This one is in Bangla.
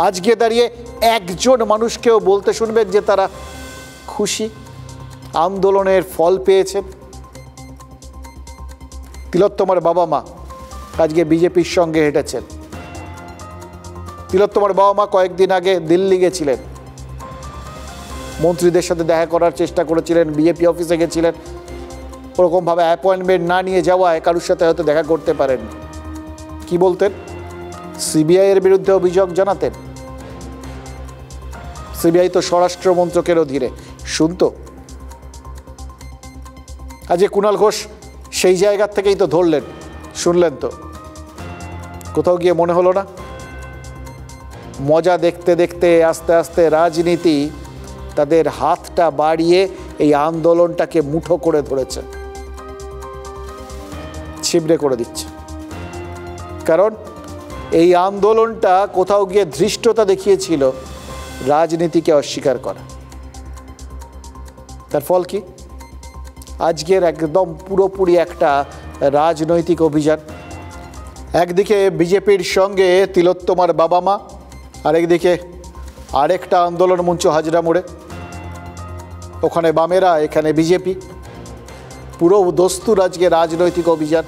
আজকে দাঁড়িয়ে একজন মানুষকেও বলতে শুনবেন যে তারা খুশি, আন্দোলনের ফল পেয়েছেন? তিলোত্তমার বাবা মা আজকে বিজেপির সঙ্গে হেঁটেছেন। তিলোত্তমার বাবা মা কয়েকদিন আগে দিল্লি গেছিলেন, মন্ত্রীদের সাথে দেখা করার চেষ্টা করেছিলেন, বিজেপি অফিসে গেছিলেন। ওরকমভাবে অ্যাপয়েন্টমেন্ট না নিয়ে যাওয়ায় কারোর সাথে হয়তো দেখা করতে পারেন। কি বলতেন? সিবিআইয়ের বিরুদ্ধে অভিযোগ জানাতেন। সিবিআই তো স্বরাষ্ট্র মন্ত্রকের অধীনে, শুনতো। আজকে কুণাল ঘোষ সেই জায়গার থেকেই তো ধরলেন, শুনলেন তো। কোথাও গিয়ে মনে হলো না মজা দেখতে দেখতে আস্তে আস্তে রাজনীতি তাদের হাতটা বাড়িয়ে এই আন্দোলনটাকে মুঠো করে ধরেছে, ছিবড়ে করে দিচ্ছে। কারণ এই আন্দোলনটা কোথাও গিয়ে ধৃষ্টতা দেখিয়েছিল রাজনীতিকে অস্বীকার করা। তার ফল কি? আজকের একদম পুরোপুরি একটা রাজনৈতিক অভিযান। একদিকে বিজেপির সঙ্গে তিলোত্তমার বাবা মা, আরেকদিকে আরেকটা আন্দোলন মঞ্চ হাজরা মোড়ে। ওখানে বামেরা, এখানে বিজেপি, পুরো দস্তুর আজকে রাজনৈতিক অভিযান।